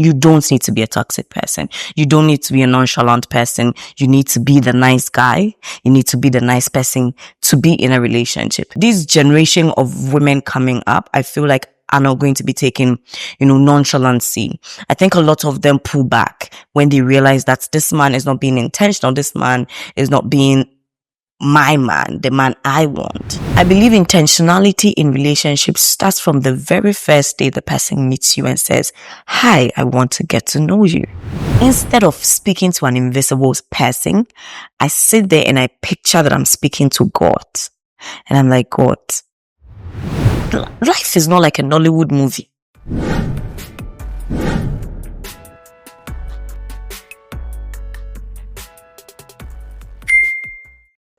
You don't need to be a toxic person. You don't need to be a nonchalant person. You need to be the nice guy. You need to be the nice person to be in a relationship. This generation of women coming up, I feel like, are not going to be taking, nonchalancy. I think a lot of them pull back when they realize that this man is not being intentional. This man is not being my man, the man I want. I believe intentionality in relationships starts from the very first day the person meets you and says, "Hi, I want to get to know you." Instead of speaking to an invisible person, I sit there and I picture that I'm speaking to God. And I'm like, God, life is not like a Nollywood movie.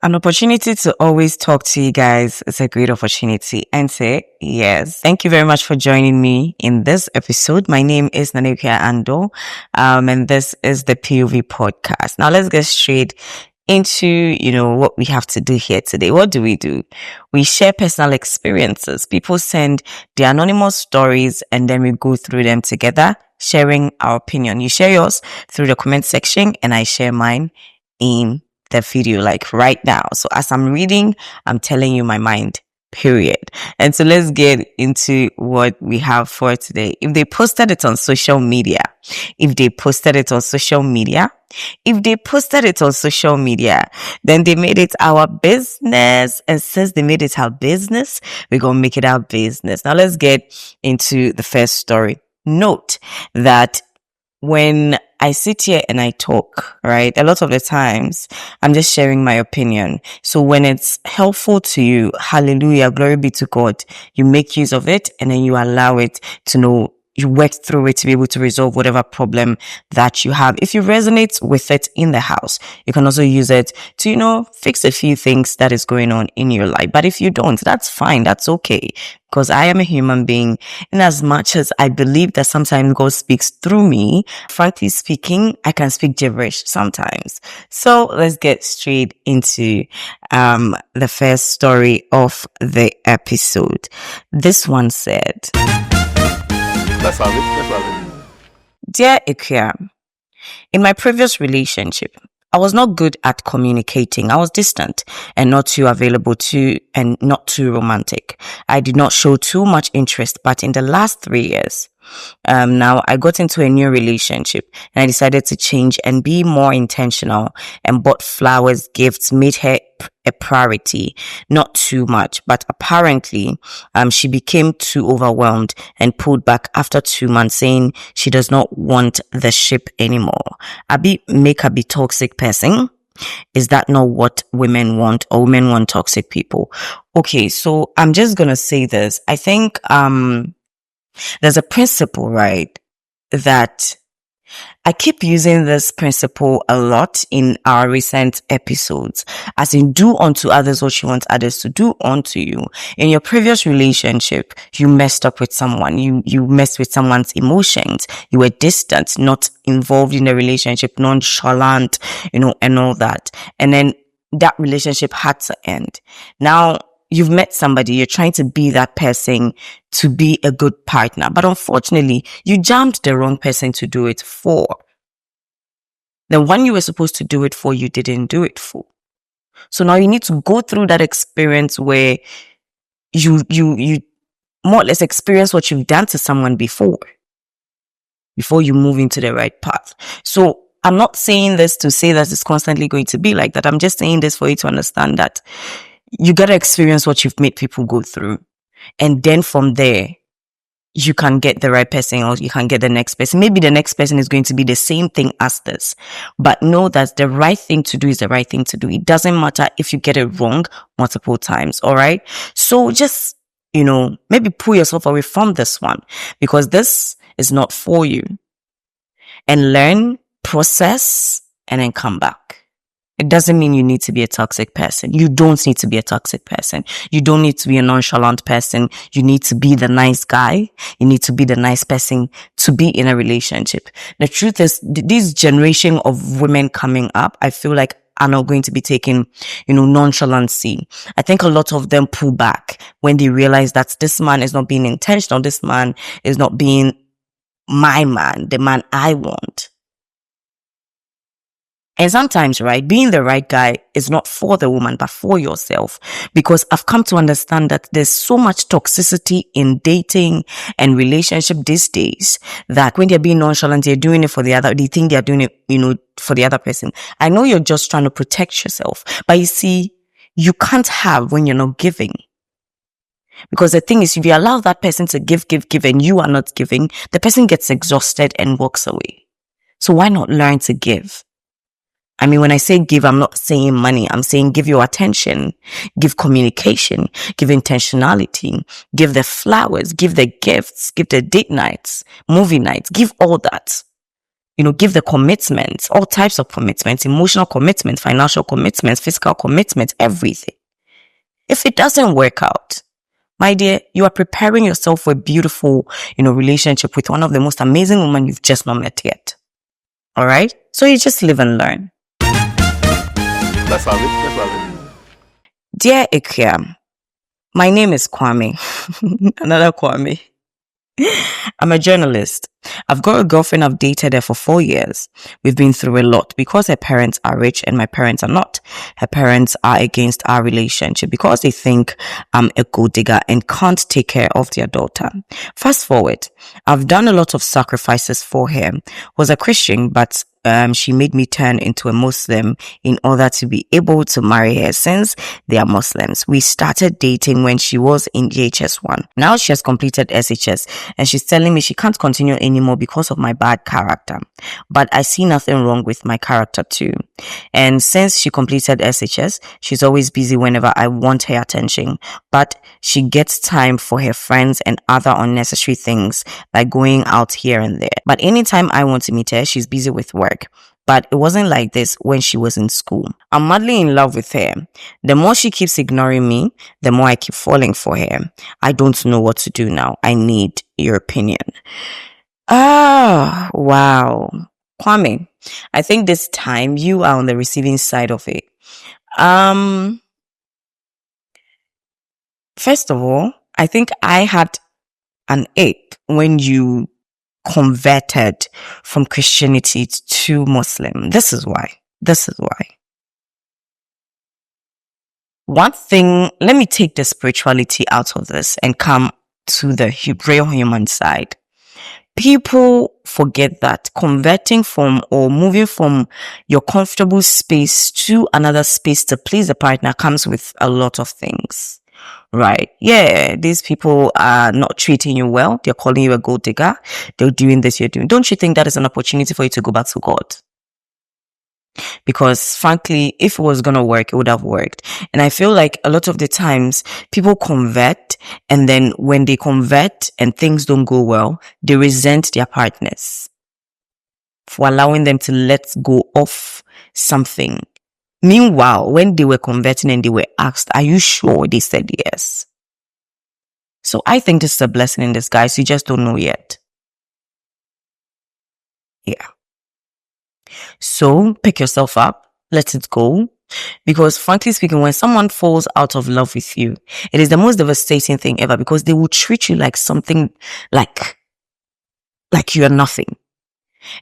An opportunity to always talk to you guys is a great opportunity. And say yes. Thank you very much for joining me in this episode. My name is Nanekia Ando, and this is the POV Podcast. Now let's get straight into, what we have to do here today. What do? We share personal experiences. People send their anonymous stories and then we go through them together, sharing our opinion. You share yours through the comment section and I share mine in the video, like right now. So as I'm reading, I'm telling you my mind, period. And so let's get into what we have for today. If they posted it on social media, then they made it our business. And since they made it our business, we're going to make it our business. Now let's get into the first story. Note that when I sit here and I talk, right, a lot of the times I'm just sharing my opinion. So when it's helpful to you, hallelujah, glory be to God, you make use of it and then you allow it to you work through it to be able to resolve whatever problem that you have. If you resonate with it in the house, you can also use it to, fix a few things that is going on in your life. But if you don't, that's fine. That's okay. Because I am a human being. And as much as I believe that sometimes God speaks through me, frankly speaking, I can speak gibberish sometimes. So let's get straight into the first story of the episode. This one said, Let's have it. Dear Ikea, in my previous relationship, I was not good at communicating. I was distant and not too available and not too romantic. I did not show too much interest, but in the last 3 years, now I got into a new relationship and I decided to change and be more intentional and bought flowers, gifts, made her a priority, not too much, but apparently, she became too overwhelmed and pulled back after 2 months saying she does not want the ship anymore. Make her be toxic person. Is that not what women want, or women want toxic people? Okay, so I'm just gonna say this. I think, there's a principle, right, that I keep using this principle a lot in our recent episodes, as in do unto others what you want others to do unto you. In your previous relationship, you messed up with someone. You messed with someone's emotions. You were distant, not involved in the relationship, nonchalant, and all that. And then that relationship had to end. Now, you've met somebody, you're trying to be that person to be a good partner. But unfortunately, you jammed the wrong person to do it for. The one you were supposed to do it for, you didn't do it for. So now you need to go through that experience where you more or less experience what you've done to someone before you move into the right path. So I'm not saying this to say that it's constantly going to be like that. I'm just saying this for you to understand that you got to experience what you've made people go through. And then from there, you can get the right person or you can get the next person. Maybe the next person is going to be the same thing as this. But know that the right thing to do is the right thing to do. It doesn't matter if you get it wrong multiple times. All right. So just, maybe pull yourself away from this one because this is not for you. And learn, process, and then come back. It doesn't mean you need to be a toxic person. You don't need to be a toxic person. You don't need to be a nonchalant person. You need to be the nice guy. You need to be the nice person to be in a relationship. The truth is, this generation of women coming up, I feel like are not going to be taking, nonchalancy. I think a lot of them pull back when they realize that this man is not being intentional. This man is not being my man, the man I want. And sometimes, right, being the right guy is not for the woman, but for yourself. Because I've come to understand that there's so much toxicity in dating and relationship these days that when they're being nonchalant, they're doing it for the other, they think they're doing it, for the other person. I know you're just trying to protect yourself, but you see, you can't have when you're not giving. Because the thing is, if you allow that person to give, and you are not giving, the person gets exhausted and walks away. So why not learn to give? I mean, when I say give, I'm not saying money. I'm saying give your attention, give communication, give intentionality, give the flowers, give the gifts, give the date nights, movie nights, give all that. Give the commitments, all types of commitments, emotional commitments, financial commitments, physical commitments, everything. If it doesn't work out, my dear, you are preparing yourself for a beautiful, relationship with one of the most amazing women you've just not met yet. All right? So you just live and learn. Let's have it. Dear Ikea, my name is Kwame. Another Kwame. I'm a journalist. I've got a girlfriend. I've dated her for 4 years. We've been through a lot because her parents are rich and my parents are not. Her parents are against our relationship because they think I'm a gold digger and can't take care of their daughter. Fast forward, I've done a lot of sacrifices for her. Was a Christian, but she made me turn into a Muslim in order to be able to marry her since they are Muslims. We started dating when she was in JHS1. Now she has completed SHS and she's telling me she can't continue anymore because of my bad character. But I see nothing wrong with my character too. And since she completed SHS, she's always busy whenever I want her attention. But she gets time for her friends and other unnecessary things like going out here and there. But anytime I want to meet her, she's busy with work. But it wasn't like this when she was in school. I'm madly in love with her. The more she keeps ignoring me, the more I keep falling for her. I don't know what to do now. I need your opinion. Wow. Kwame, I think this time you are on the receiving side of it. First of all, I think I had an ape when you converted from Christianity to Muslim. This is why. One thing, let me take the spirituality out of this and come to the real human side. People forget that converting from or moving from your comfortable space to another space to please a partner comes with a lot of things. Right. Yeah, these people are not treating you well. They're calling you a gold digger. They're doing this, you're doing. Don't you think that is an opportunity for you to go back to God? Because frankly, if it was going to work, it would have worked. And I feel like a lot of the times people convert, and then when they convert and things don't go well, they resent their partners for allowing them to let go of something. Meanwhile, when they were converting and they were asked, are you sure? They said yes. So I think this is a blessing in disguise. You just don't know yet. Yeah. So pick yourself up. Let it go. Because frankly speaking, when someone falls out of love with you, it is the most devastating thing ever because they will treat you like something like you're nothing.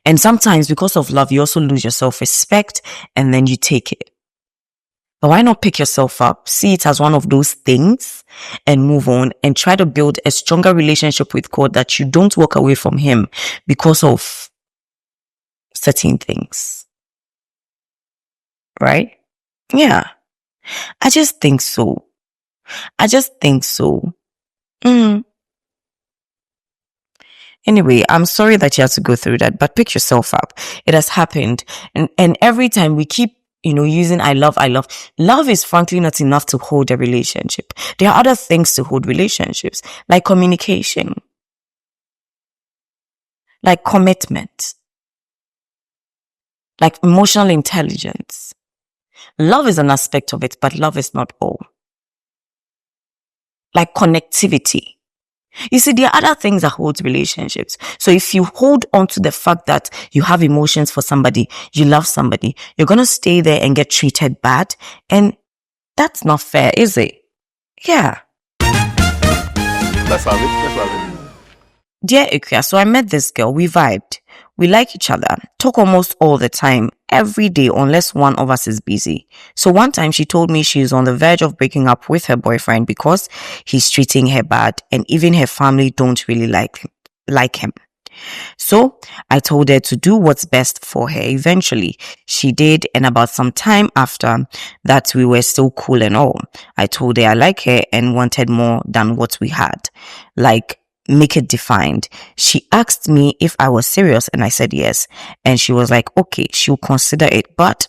And sometimes because of love, you also lose your self-respect and then you take it. But why not pick yourself up, see it as one of those things and move on and try to build a stronger relationship with God that you don't walk away from Him because of certain things. Right? Yeah. I just think so. Anyway, I'm sorry that you had to go through that, but pick yourself up. It has happened. And every time we keep, using I love. Love is frankly not enough to hold a relationship. There are other things to hold relationships, like communication, like commitment, like emotional intelligence. Love is an aspect of it, but love is not all. Like connectivity. You see, there are other things that hold relationships. So if you hold on to the fact that you have emotions for somebody, you love somebody, you're going to stay there and get treated bad. And that's not fair, is it? Yeah. Let's have it. Dear Ikea, so I met this girl, we vibed. We like each other, talk almost all the time, every day unless one of us is busy. So one time she told me she is on the verge of breaking up with her boyfriend because he's treating her bad and even her family don't really like him. So I told her to do what's best for her. Eventually, she did, and about some time after that, we were still cool and all. I told her I like her and wanted more than what we had. Like, make it defined. She asked me if I was serious and I said yes. And she was like, okay, she'll consider it, but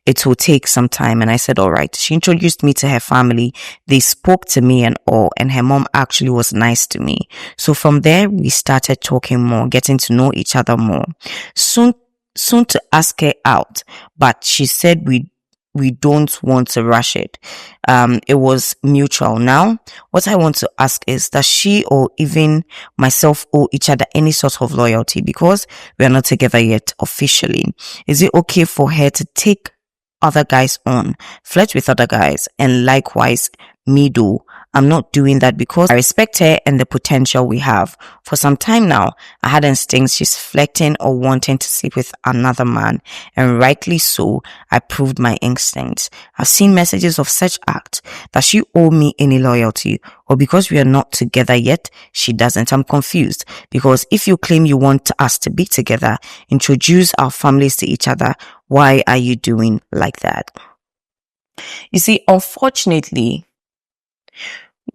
it will take some time. And I said, all right. She introduced me to her family. They spoke to me and all, and her mom actually was nice to me. So from there, we started talking more, getting to know each other more. Soon to ask her out, but she said we don't want to rush it. It was mutual. Now, what I want to ask is, does she or even myself owe each other any sort of loyalty because we are not together yet officially? Is it okay for her to take other guys on, flirt with other guys, and likewise me do? I'm not doing that because I respect her and the potential we have. For some time now, I had instincts she's flirting or wanting to sleep with another man, and rightly so, I proved my instincts. I've seen messages of such act. Does she owe me any loyalty? Or because we are not together yet, she doesn't? I'm confused because if you claim you want us to be together, introduce our families to each other, why are you doing like that? You see, unfortunately,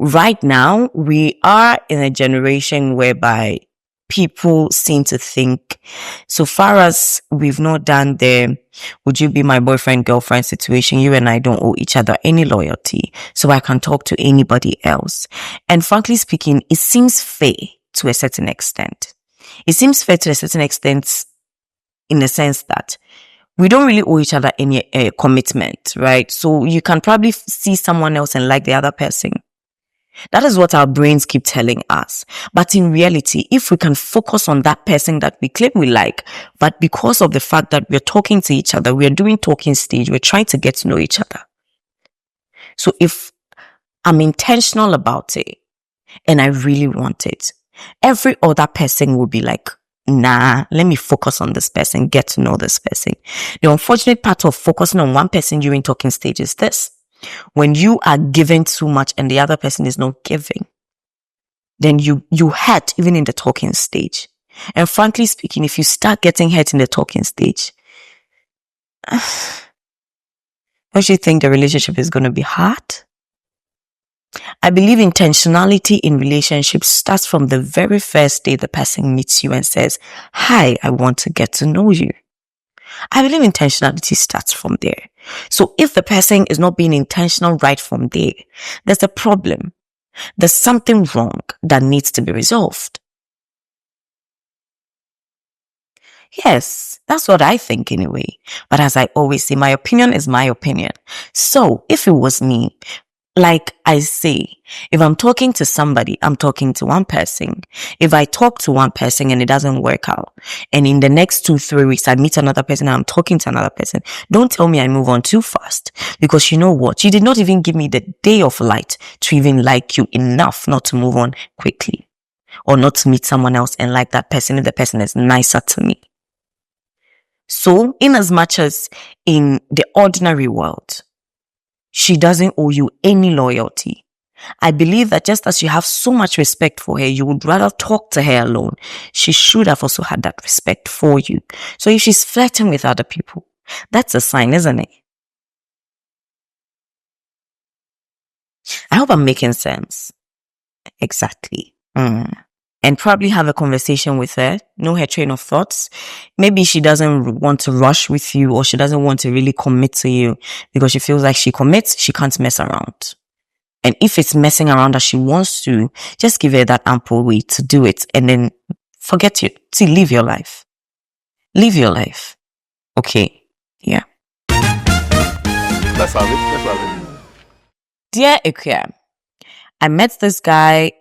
right now, we are in a generation whereby people seem to think, so far as we've not done the would you be my boyfriend, girlfriend situation, you and I don't owe each other any loyalty, so I can talk to anybody else. And frankly speaking, it seems fair to a certain extent. It seems fair to a certain extent in the sense that we don't really owe each other any commitment, right? So you can probably see someone else and like the other person. That is what our brains keep telling us. But in reality, if we can focus on that person that we claim we like, but because of the fact that we're talking to each other, we're doing talking stage, we're trying to get to know each other. So if I'm intentional about it and I really want it, every other person will be like, nah, let me focus on this person, get to know this person. The unfortunate part of focusing on one person during talking stage is this. When you are giving too much and the other person is not giving, then you hurt even in the talking stage. And frankly speaking, if you start getting hurt in the talking stage, don't you think the relationship is going to be hard? I believe intentionality in relationships starts from the very first day the person meets you and says, hi, I want to get to know you. I believe intentionality starts from there. So if the person is not being intentional right from there, there's a problem. There's something wrong that needs to be resolved. Yes, that's what I think anyway. But as I always say, my opinion is my opinion. So if it was me, like I say, if I'm talking to somebody, I'm talking to one person. If I talk to one person and it doesn't work out, and in the next 2-3 weeks, I meet another person and I'm talking to another person, don't tell me I move on too fast. Because you know what? You did not even give me the day of light to even like you enough not to move on quickly. Or not to meet someone else and like that person if the person is nicer to me. So, in as much as in the ordinary world, she doesn't owe you any loyalty, I believe that just as you have so much respect for her, you would rather talk to her alone. She should have also had that respect for you. So if she's flirting with other people, that's a sign, isn't it? I hope I'm making sense. Exactly. And probably have a conversation with her, know her train of thoughts. Maybe she doesn't want to rush with you, or she doesn't want to really commit to you because she feels like she commits, she can't mess around. And if it's messing around as she wants to, just give her that ample way to do it and then forget you. See, live your life. Live your life. Okay. Yeah. Let's have it. Dear Ikea, I met this guy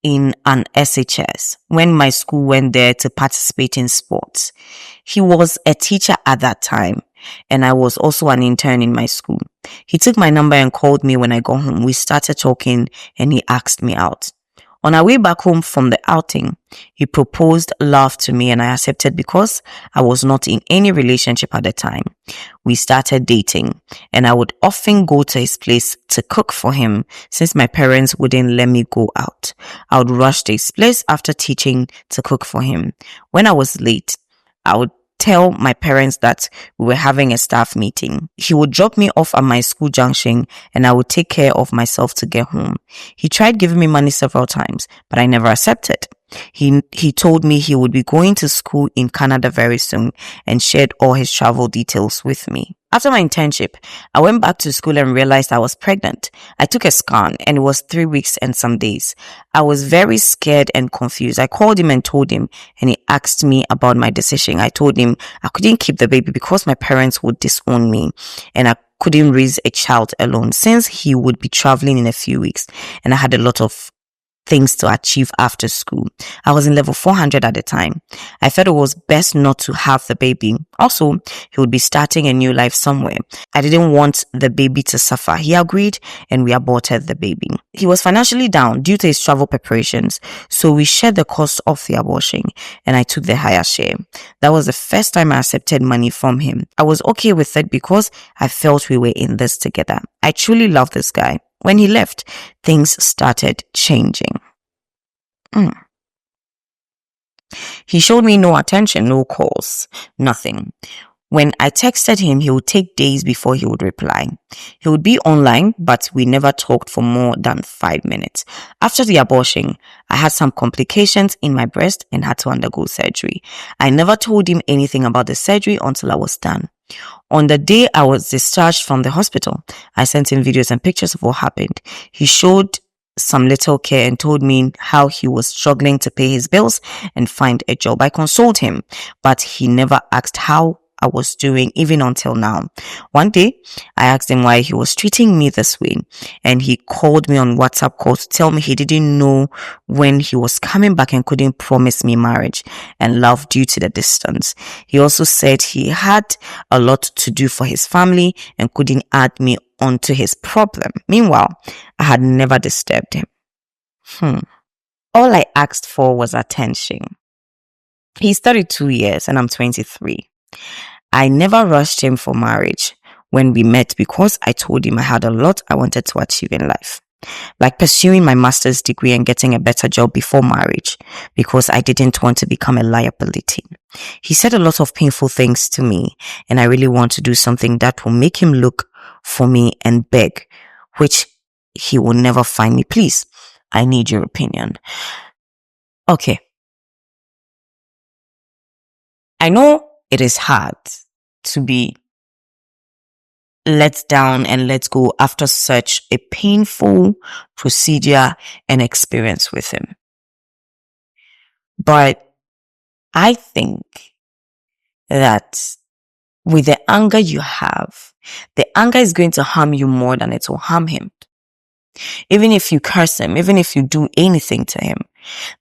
in an SHS when my school went there to participate in sports. He was a teacher at that time, and I was also an intern in my school. He took my number and called me when I got home. We started talking and he asked me out. On our way back home from the outing, he proposed love to me and I accepted because I was not in any relationship at the time. We started dating and I would often go to his place to cook for him since my parents wouldn't let me go out. I would rush to his place after teaching to cook for him. When I was late, I would tell my parents that we were having a staff meeting. He would drop me off at my school junction and I would take care of myself to get home. He tried giving me money several times, but I never accepted. He told me he would be going to school in Canada very soon and shared all his travel details with me. After my internship, I went back to school and realized I was pregnant. I took a scan and it was 3 weeks and some days. I was very scared and confused. I called him and told him, and he asked me about my decision. I told him I couldn't keep the baby because my parents would disown me and I couldn't raise a child alone since he would be traveling in a few weeks and I had a lot of things to achieve after school. I was in level 400 at the time. I felt it was best not to have the baby. Also, he would be starting a new life somewhere. I didn't want the baby to suffer. He agreed and we aborted the baby. He was financially down due to his travel preparations, so we shared the cost of the abortion and I took the higher share. That was the first time I accepted money from him. I was okay with it because I felt we were in this together. I truly love this guy. When he left, things started changing. He showed me no attention, no calls, nothing. When I texted him, he would take days before he would reply. He would be online, but we never talked for more than 5 minutes. After the abortion, I had some complications in my breast and had to undergo surgery. I never told him anything about the surgery until I was done. On the day I was discharged from the hospital, I sent him videos and pictures of what happened. He showed some little care and told me how he was struggling to pay his bills and find a job. I consoled him, but he never asked how I was doing even until now. One day, I asked him why he was treating me this way, and he called me on WhatsApp call to tell me he didn't know when he was coming back and couldn't promise me marriage and love due to the distance. He also said he had a lot to do for his family and couldn't add me onto his problem. Meanwhile, I had never disturbed him. All I asked for was attention. He's 32 years and I'm 23. I never rushed him for marriage when we met because I told him I had a lot I wanted to achieve in life, like pursuing my master's degree and getting a better job before marriage because I didn't want to become a liability. He said a lot of painful things to me and I really want to do something that will make him look for me and beg, which he will never find me. Please, I need your opinion. Okay. I know it is hard to be let down and let go after such a painful procedure and experience with him. But I think that with the anger you have, the anger is going to harm you more than it will harm him. Even if you curse him, even if you do anything to him,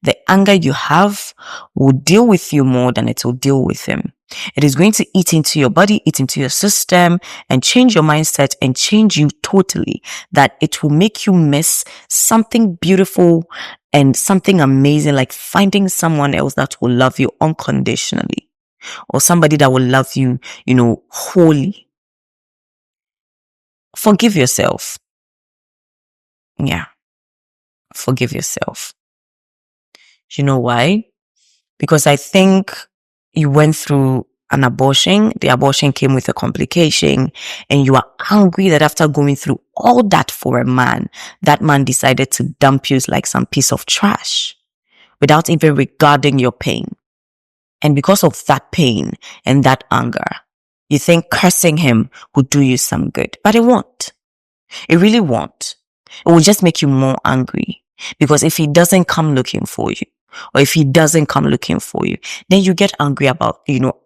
the anger you have will deal with you more than it will deal with him. It is going to eat into your body, eat into your system, and change your mindset and change you totally, that it will make you miss something beautiful and something amazing, like finding someone else that will love you unconditionally, or somebody that will love you, wholly. Forgive yourself. Yeah. Forgive yourself. You know why? Because I think you went through an abortion. The abortion came with a complication and you are angry that after going through all that for a man, that man decided to dump you like some piece of trash without even regarding your pain. And because of that pain and that anger, you think cursing him would do you some good, but it won't. It really won't. It will just make you more angry, because if he doesn't come looking for you, or if he doesn't come looking for you, then you get angry about,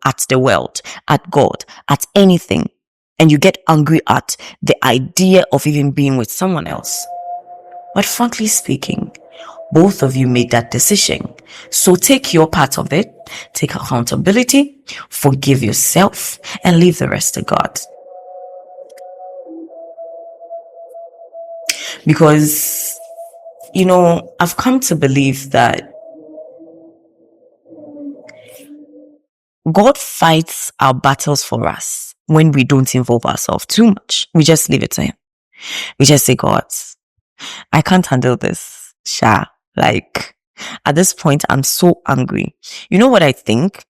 at the world, at God, at anything. And you get angry at the idea of even being with someone else. But frankly speaking, both of you made that decision. So take your part of it, take accountability, forgive yourself, and leave the rest to God. Because I've come to believe that God fights our battles for us when we don't involve ourselves too much. We just leave it to Him. We just say, God, I can't handle this. Sha. Like, at this point, I'm so angry. You know what I think?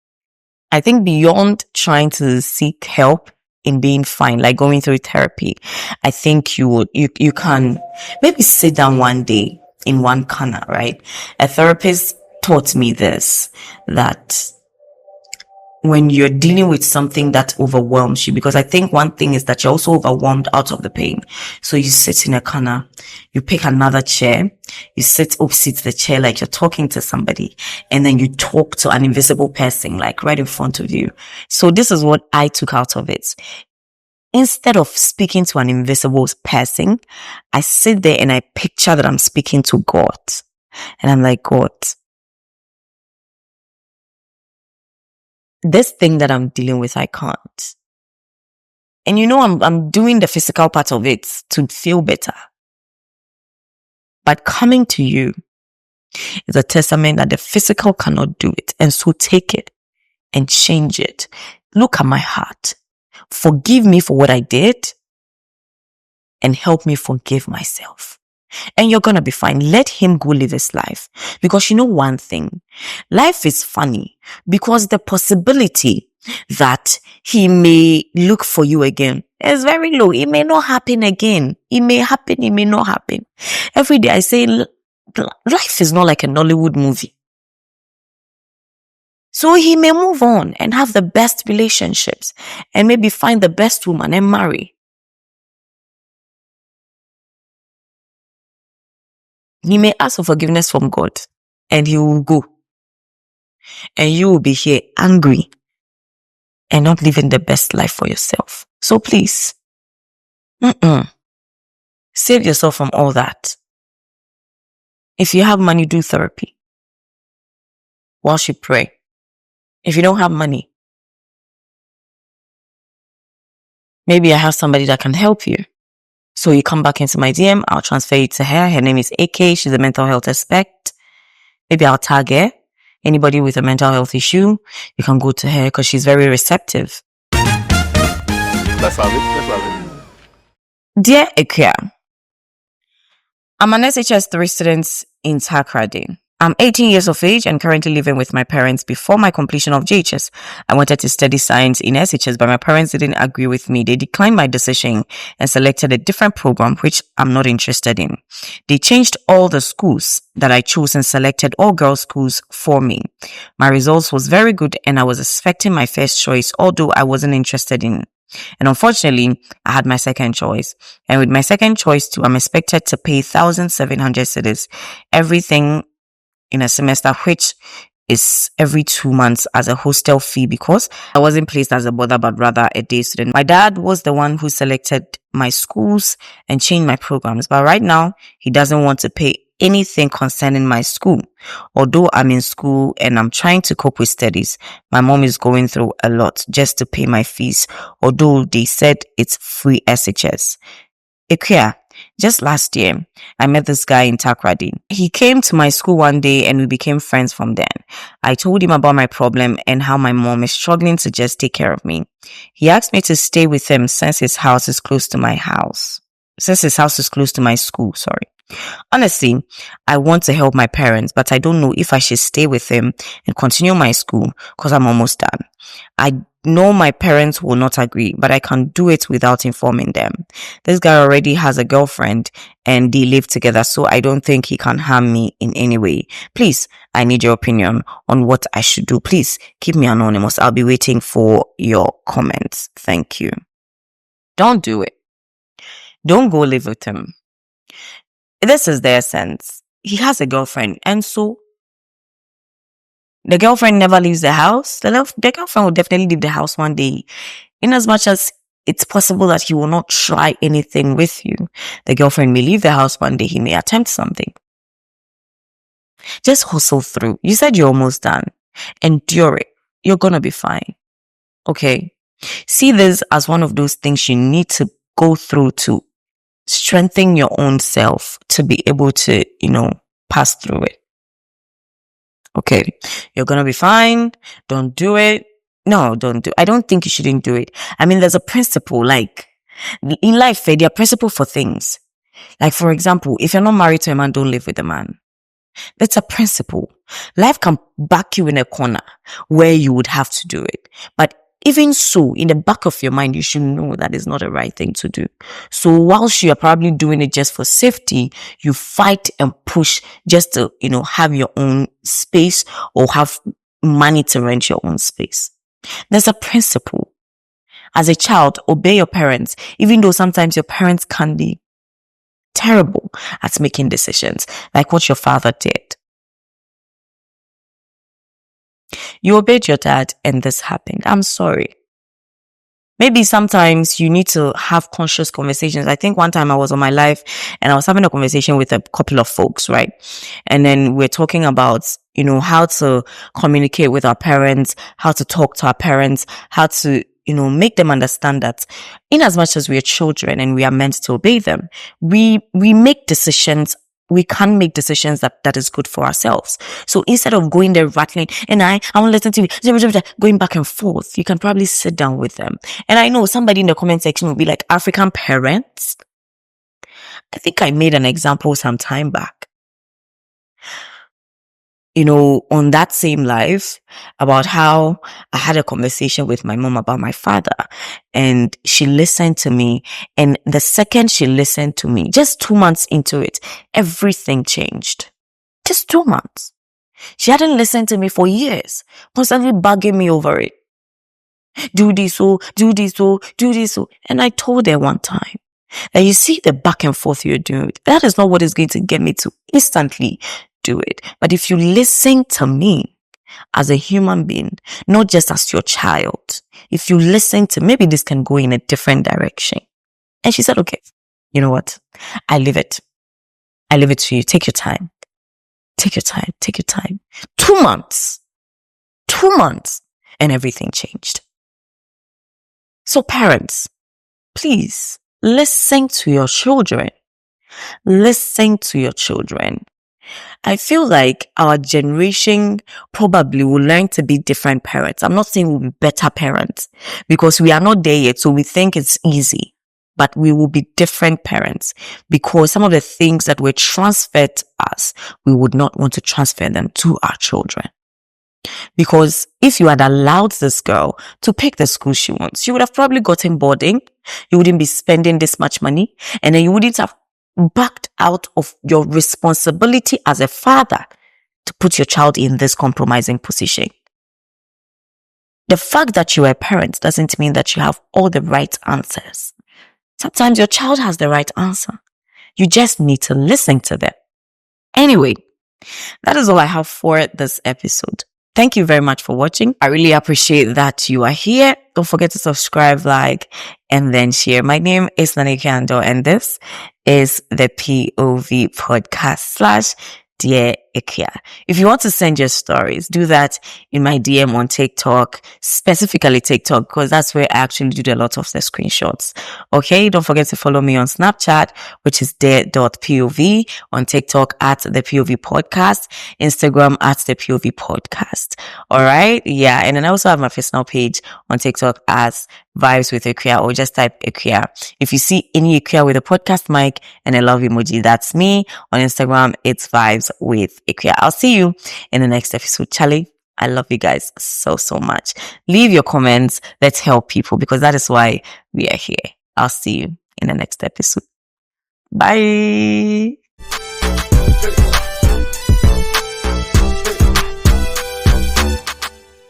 I think beyond trying to seek help in being fine, like going through therapy, I think you can maybe sit down one day in one corner, right? A therapist taught me this, that when you're dealing with something that overwhelms you, because I think one thing is that you're also overwhelmed out of the pain. So you sit in a corner, you pick another chair, you sit opposite the chair like you're talking to somebody, and then you talk to an invisible person like right in front of you. So this is what I took out of it. Instead of speaking to an invisible person, I sit there and I picture that I'm speaking to God. And I'm like, God, this thing that I'm dealing with, I can't. And I'm doing the physical part of it to feel better. But coming to you is a testament that the physical cannot do it. And so take it and change it. Look at my heart. Forgive me for what I did and help me forgive myself. And you're going to be fine. Let him go live his life. Because one thing, life is funny because the possibility that he may look for you again is very low. It may not happen again. It may happen. It may not happen. Every day I say, life is not like a Nollywood movie. So he may move on and have the best relationships and maybe find the best woman and marry. He may ask for forgiveness from God and he will go. And you will be here angry and not living the best life for yourself. So please, save yourself from all that. If you have money, do therapy whilst you pray. If you don't have money, maybe I have somebody that can help you. So you come back into my DM, I'll transfer you to her. Her name is AK. She's a mental health expert. Maybe I'll tag her. Anybody with a mental health issue, you can go to her because she's very receptive. Let's have it. Dear Ikea, I'm an SHS3 student in Takrady. I'm 18 years of age and currently living with my parents. Before my completion of JHS, I wanted to study science in SHS, but my parents didn't agree with me. They declined my decision and selected a different program, which I'm not interested in. They changed all the schools that I chose and selected all girls schools for me. My results was very good and I was expecting my first choice, although I wasn't interested in. And unfortunately, I had my second choice. And with my second choice too, I'm expected to pay 1,700 cedis, everything in a semester, which is every 2 months as a hostel fee because I wasn't placed as a boarder, but rather a day student. My dad was the one who selected my schools and changed my programs. But right now, he doesn't want to pay anything concerning my school. Although I'm in school and I'm trying to cope with studies, my mom is going through a lot just to pay my fees. Although they said it's free SHS. Ikea, just last year, I met this guy in Takrady. He came to my school one day and we became friends from then. I told him about my problem and how my mom is struggling to just take care of me. He asked me to stay with him since his house is close to my school, sorry. Honestly, I want to help my parents, but I don't know if I should stay with him and continue my school because I'm almost done. I know my parents will not agree, but I can do it without informing them. This guy already has a girlfriend and they live together, so I don't think he can harm me in any way. Please, I need your opinion on what I should do. Please keep me anonymous. I'll be waiting for your comments. Thank you. Don't do it. Don't go live with him. This is the essence. He has a girlfriend, and so the girlfriend never leaves the house. The girlfriend will definitely leave the house one day. In as much as it's possible that he will not try anything with you, the girlfriend may leave the house one day. He may attempt something. Just hustle through. You said you're almost done. Endure it. You're gonna be fine. Okay? See this as one of those things you need to go through to strengthen your own self to be able to, pass through it. Okay, you're gonna be fine. Don't do it. No, don't do. I don't think you shouldn't do it. I mean, there's a principle, like in life, there are principles for things. Like, for example, if you're not married to a man, don't live with a man. That's a principle. Life can back you in a corner where you would have to do it. But even so, in the back of your mind, you should know that is not the right thing to do. So whilst you are probably doing it just for safety, you fight and push just to, have your own space or have money to rent your own space. There's a principle. As a child, obey your parents, even though sometimes your parents can be terrible at making decisions, like what your father did. You obeyed your dad and this happened. I'm sorry. Maybe sometimes you need to have conscious conversations. I think one time I was on my live and I was having a conversation with a couple of folks, right? And then we're talking about, how to communicate with our parents, how to talk to our parents, how to, make them understand that in as much as we are children and we are meant to obey them, we make decisions. We can't make decisions that is good for ourselves. So instead of going there rattling, and I won't listen to you, going back and forth, you can probably sit down with them. And I know somebody in the comment section will be like, African parents. I think I made an example some time back. On that same live about how I had a conversation with my mom about my father and she listened to me. And the second she listened to me, just 2 months into it, everything changed. Just 2 months. She hadn't listened to me for years, constantly bugging me over it. Do this so. And I told her one time that you see the back and forth you're doing, that is not what is going to get me to instantly do it. But if you listen to me as a human being, not just as your child, if you listen to, maybe this can go in a different direction. And she said, okay, you know what? I leave it to you. Take your time. 2 months, and everything changed. So parents, please listen to your children. I feel like our generation probably will learn to be different parents. I'm not saying we'll be better parents because we are not there yet. So we think it's easy, but we will be different parents because some of the things that were transferred to us, we would not want to transfer them to our children. Because if you had allowed this girl to pick the school she wants, she would have probably gotten boarding. You wouldn't be spending this much money, and then you wouldn't have backed out of your responsibility as a father to put your child in this compromising position. The fact that you are a parent doesn't mean that you have all the right answers. Sometimes your child has the right answer. You just need to listen to them. Anyway, that is all I have for this episode. Thank you very much for watching. I really appreciate that you are here. Don't forget to subscribe, like, and then share. My name is Naneke Ando, and this is the POV Podcast / Dear Ikea. If you want to send your stories, do that in my DM on TikTok, specifically TikTok, because that's where I actually do a lot of the screenshots. Okay, don't forget to follow me on Snapchat, which is there.pov, on TikTok at the POV Podcast, Instagram at the POV Podcast. All right, yeah, and then I also have my personal page on TikTok as Vibes with Ikea, or just type Ikea. If you see any Ikea with a podcast mic and a love emoji, that's me. On Instagram, it's Vibes with Ikea. I'll see you in the next episode. Charlie, I love you guys so much. Leave your comments. Let's help people because that is why we are here. I'll see you in the next episode. Bye.